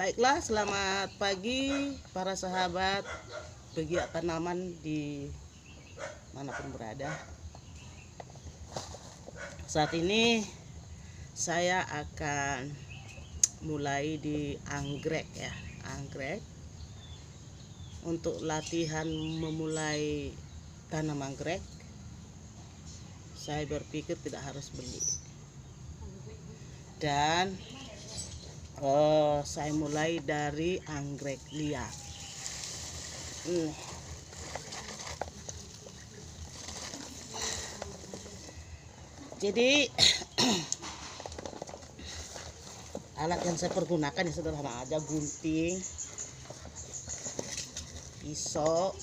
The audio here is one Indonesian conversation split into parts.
Baiklah, selamat pagi para sahabat pegiat tanaman di manapun berada. Saat ini saya akan mulai di anggrek ya, anggrek. Untuk latihan memulai tanam anggrek, saya berpikir tidak harus beli. Dan saya mulai dari anggrek liar. Jadi alat yang saya pergunakan ya sederhana aja, gunting, pisau,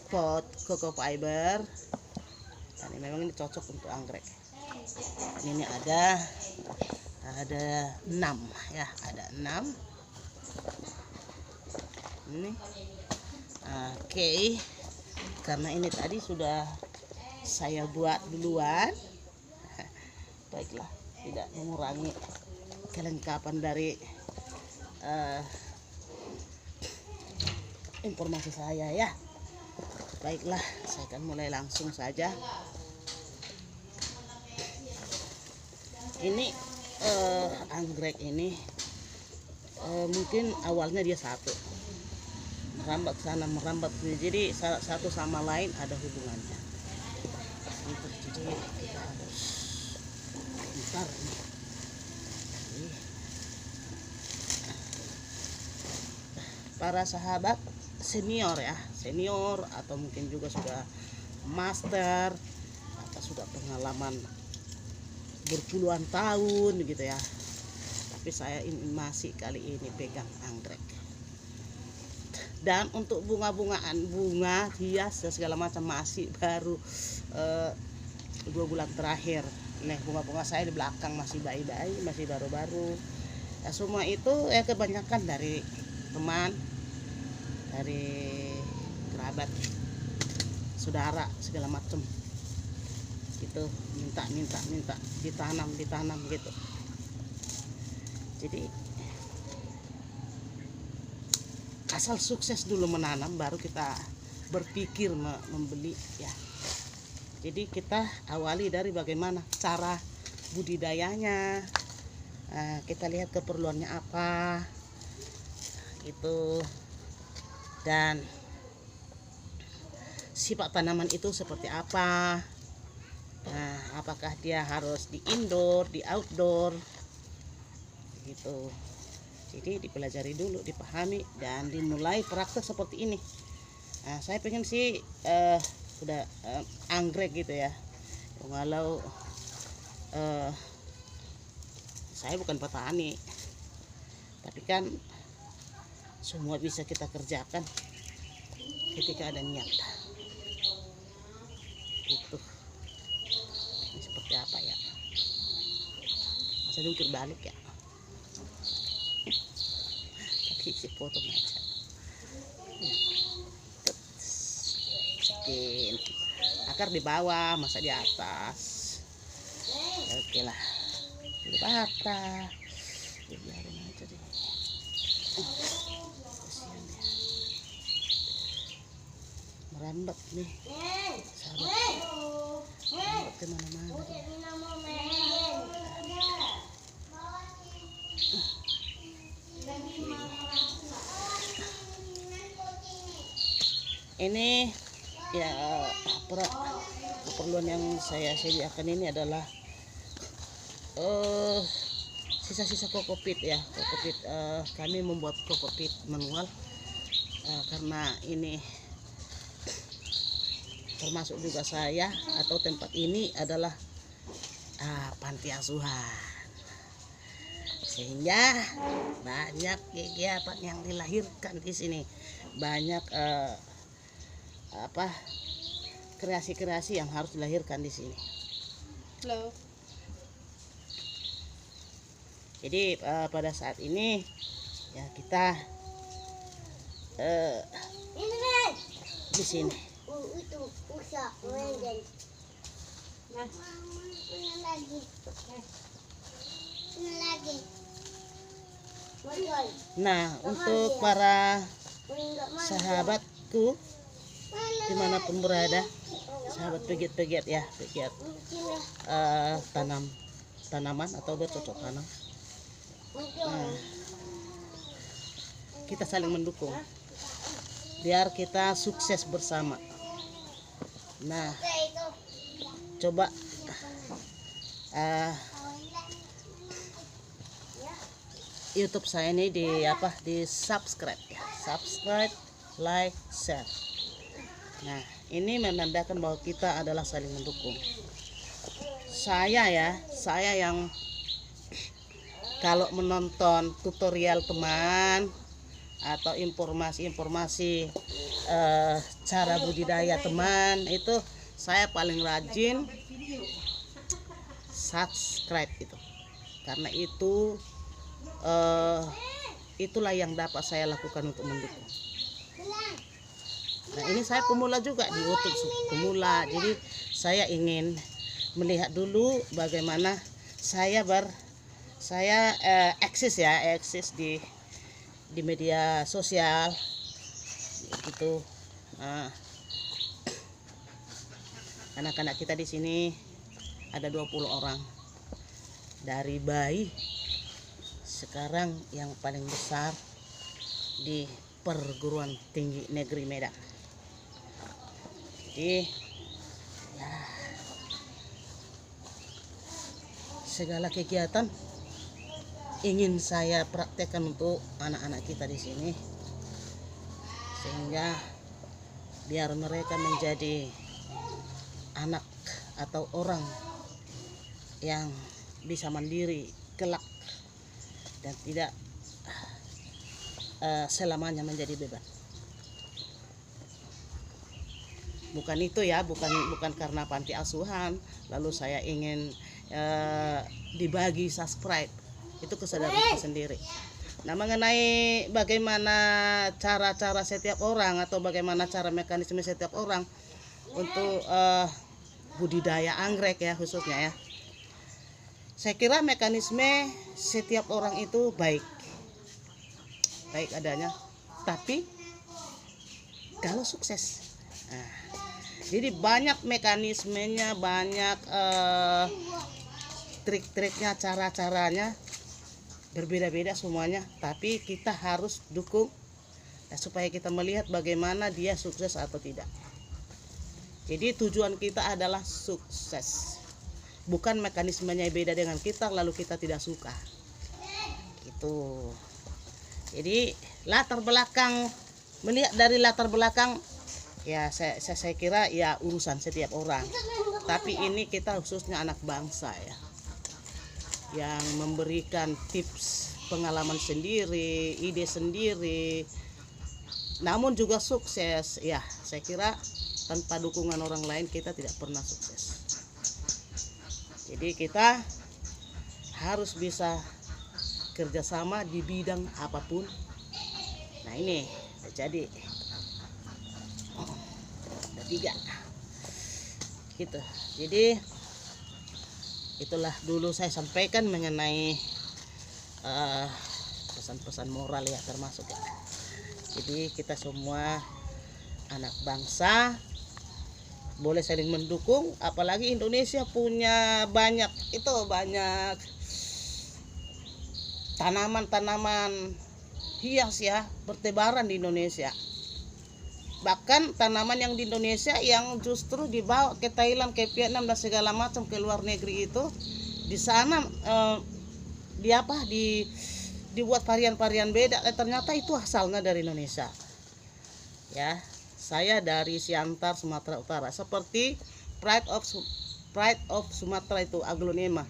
pot coco fiber. Dan memang ini cocok untuk anggrek. Ini ada 6 ya, ada 6 ini. Oke, karena ini tadi sudah saya buat duluan, baiklah, tidak mengurangi kelengkapan dari informasi saya ya. Baiklah, saya akan mulai langsung saja. Ini anggrek ini mungkin awalnya dia satu, merambat sana merambat sini, jadi satu sama lain ada hubungannya. Jadi kita harus pintar nih. Para sahabat senior ya, senior atau mungkin juga sudah master atau sudah pengalaman berpuluhan tahun gitu ya, tapi saya ini masih kali ini pegang anggrek. Dan untuk bunga-bungaan, bunga hias dan segala macam masih baru 2 bulan terakhir. Nih, bunga-bunga saya di belakang masih bayi-bayi, masih baru-baru ya. Semua itu ya kebanyakan dari teman, dari kerabat, saudara, segala macam gitu, minta ditanam gitu. Jadi asal sukses dulu menanam, baru kita berpikir membeli ya. Jadi kita awali dari bagaimana cara budidayanya, kita lihat keperluannya apa gitu, dan sifat tanaman itu seperti apa. Apakah dia harus di indoor, di outdoor gitu. Jadi dipelajari dulu, dipahami, dan dimulai praktek seperti ini. Saya pengen sih udah anggrek gitu ya. Walau saya bukan petani, tapi kan semua bisa kita kerjakan ketika ada niat. Itu ini seperti apa ya? Masa jungkir balik ya? Tapi isi foto aja. Masukin akar di bawah, masa di atas. Oke lah, di bata. Biarin aja deh. Kasihan dia. Merambat nih. Merambat kemana-mana dia. Ini ya keperluan yang saya sediakan ini adalah sisa-sisa kokopit ya. Kokopit, kami membuat kokopit manual karena ini termasuk juga saya, atau tempat ini adalah panti asuhan, sehingga banyak kegiatan yang dilahirkan di sini, banyak kreasi-kreasi yang harus dilahirkan di sini. Halo. Jadi pada saat ini ya kita di sini. Nah, untuk para sahabatku dimanapun berada, sahabat pegiat-pegiat ya, pegiat tanaman atau bercocok tanam. Nah, kita saling mendukung biar kita sukses bersama. Nah, coba YouTube saya ini di subscribe ya, subscribe, like, share. Nah, ini menandakan bahwa kita adalah saling mendukung. Saya yang kalau menonton tutorial teman atau informasi cara budidaya teman, itu saya paling rajin subscribe itu, karena itulah yang dapat saya lakukan untuk mendukung. Nah, ini saya pemula juga di YouTube, pemula, jadi saya ingin melihat dulu bagaimana saya eksis di media sosial gitu. Nah, anak-anak kita di sini ada 20 orang, dari bayi sekarang yang paling besar di perguruan tinggi negeri Medan. Jadi ya, segala kegiatan ingin saya praktekkan untuk anak-anak kita di sini, sehingga biar mereka menjadi anak atau orang yang bisa mandiri kelak dan tidak selamanya menjadi beban. Bukan itu ya, bukan karena panti asuhan lalu saya ingin dibagi subscribe, itu kesadaran sendiri. Nah, mengenai bagaimana cara-cara setiap orang atau bagaimana cara mekanisme setiap orang untuk budidaya anggrek ya khususnya ya, saya kira mekanisme setiap orang itu baik adanya, tapi kalau sukses. Nah, jadi banyak mekanismenya, banyak trik-triknya, cara-caranya berbeda-beda semuanya, tapi kita harus dukung supaya kita melihat bagaimana dia sukses atau tidak. Jadi tujuan kita adalah sukses, bukan mekanismenya beda dengan kita lalu kita tidak suka gitu. Jadi melihat dari latar belakang ya, saya kira ya urusan setiap orang, tapi ini kita khususnya anak bangsa ya, yang memberikan tips, pengalaman sendiri, ide sendiri, namun juga sukses ya. Saya kira tanpa dukungan orang lain kita tidak pernah sukses. Jadi kita harus bisa kerjasama di bidang apapun. Nah, ini jadi ada 3 gitu. Jadi itulah dulu saya sampaikan mengenai pesan-pesan moral ya, termasuk ya. Jadi kita semua anak bangsa boleh saling mendukung, apalagi Indonesia punya banyak tanaman-tanaman hias ya, bertebaran di Indonesia. Bahkan tanaman yang di Indonesia yang justru dibawa ke Thailand, ke Vietnam dan segala macam, ke luar negeri itu, di sana dibuat varian-varian beda, ternyata itu asalnya dari Indonesia ya. Saya dari Siantar, Sumatera Utara, seperti Pride of Sumatera itu, Aglonema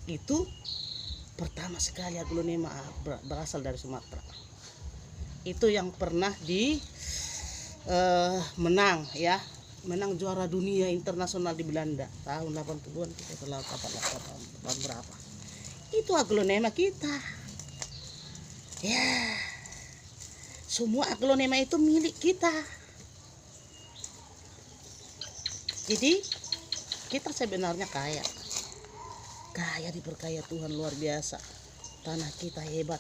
itu pertama sekali Aglonema berasal dari Sumatera. Itu yang pernah menang juara dunia internasional di Belanda tahun 80-an, kita tahu tahun berapa. Itu Aglonema kita. Ya, semua Aglonema itu milik kita. Jadi kita sebenarnya kaya. kaya diperkaya Tuhan luar biasa. Tanah kita hebat.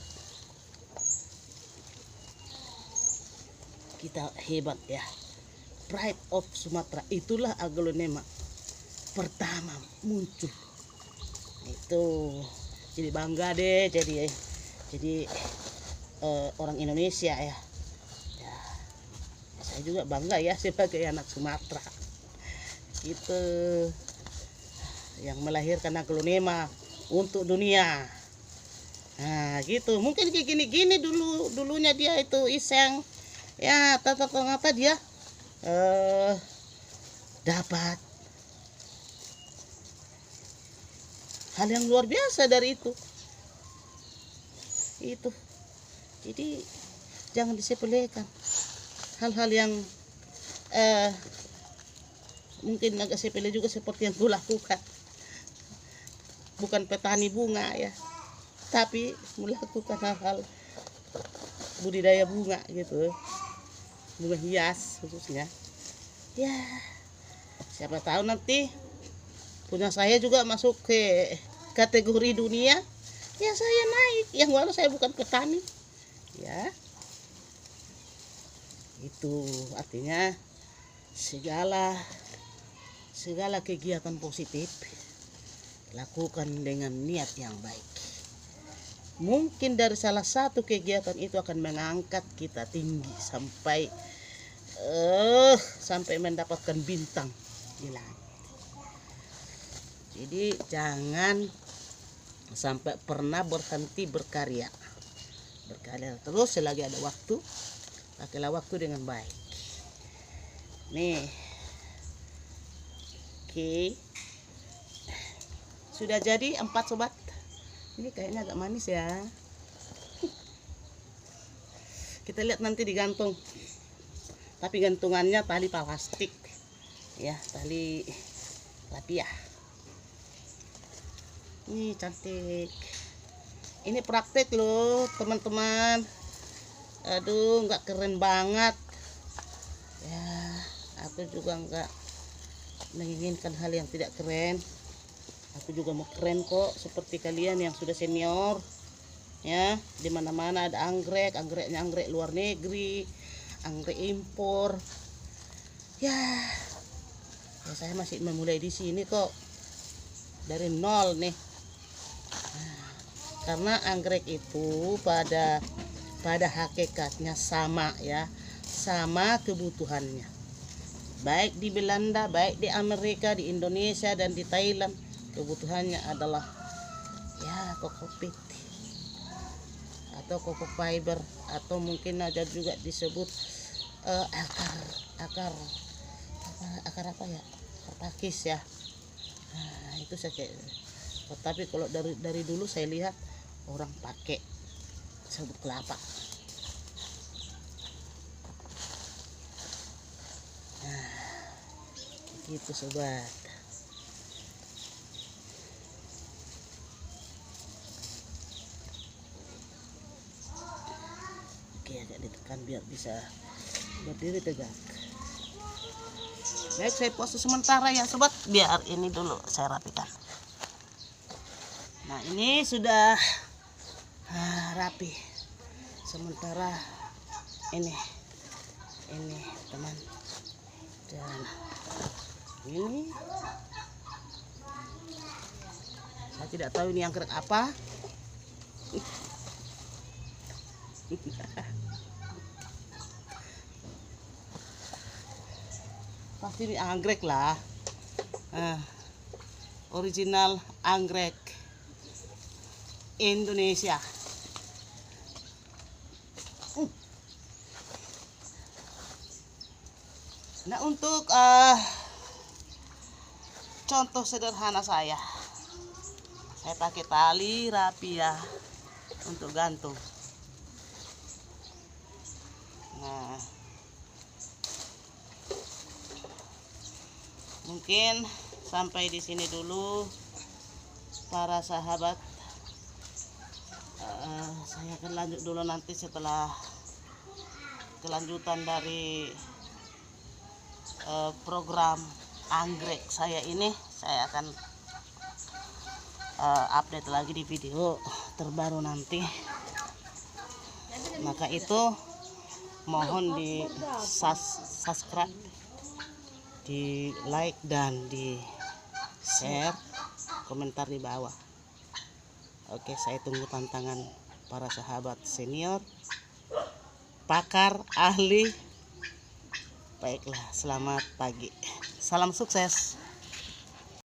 Kita hebat ya. Pride of Sumatera, itulah aglonema pertama muncul. Itu jadi bangga deh jadi orang Indonesia ya. Ya, saya juga bangga ya sebagai anak Sumatera. Itu yang melahirkan aglonema untuk dunia. Nah, gitu. Mungkin kayak gini-gini dulunya dia itu iseng. Ya, ternyata dia dapat hal yang luar biasa dari itu. Jadi jangan disepelekan hal-hal yang mungkin agak sepele juga seperti yang kulakukan. Bukan petani bunga ya, tapi melakukan hal-hal budidaya bunga gitu, bunga hias khususnya. Ya, siapa tahu nanti punya saya juga masuk ke kategori dunia, ya saya naik. Yang walau saya bukan petani, ya. Itu artinya segala kegiatan positif lakukan dengan niat yang baik. Mungkin dari salah satu kegiatan itu akan mengangkat kita tinggi sampai mendapatkan bintang di langit. Jadi jangan sampai pernah berhenti berkarya terus selagi ada waktu. Pakailah waktu dengan baik. Nih, oke, sudah jadi 4 sobat. Ini kayaknya agak manis ya. Kita lihat nanti digantung. Tapi gantungannya tali plastik. Ya, tali rapiah. Ini cantik. Ini praktek loh, teman-teman. Aduh, nggak keren banget. Ya, aku juga nggak menginginkan hal yang tidak keren. Aku juga mau keren kok, seperti kalian yang sudah senior. Ya, di mana-mana ada anggreknya anggrek luar negeri, anggrek impor. Ya, saya masih memulai di sini kok, dari nol nih. Nah, karena anggrek itu pada hakikatnya sama ya, sama kebutuhannya. Baik di Belanda, baik di Amerika, di Indonesia dan di Thailand, kebutuhannya adalah ya kokopit atau coco fiber, atau mungkin aja juga disebut akar apa ya, pakis ya. Nah, itu saya kayak, tapi kalau dari dulu saya lihat orang pakai sabut kelapa. Nah, gitu sobat. Oke, agak ditekan biar bisa berdiri tegak. Baik, saya pose sementara ya sobat, biar ini dulu saya rapikan. Nah, ini sudah rapi. Sementara ini teman, dan ini saya tidak tahu ini anggrek apa. Pasti ini anggrek lah, original anggrek Indonesia. Nah, untuk contoh sederhana saya pakai tali rapiah untuk gantung. Nah, mungkin sampai di sini dulu para sahabat. Saya akan lanjut dulu nanti setelah kelanjutan dari program anggrek saya ini. Saya akan update lagi di video terbaru nanti. Maka itu mohon di subscribe, di like dan di share, komentar di bawah. Oke, saya tunggu tantangan para sahabat senior, pakar, ahli. Baiklah, selamat pagi, salam sukses.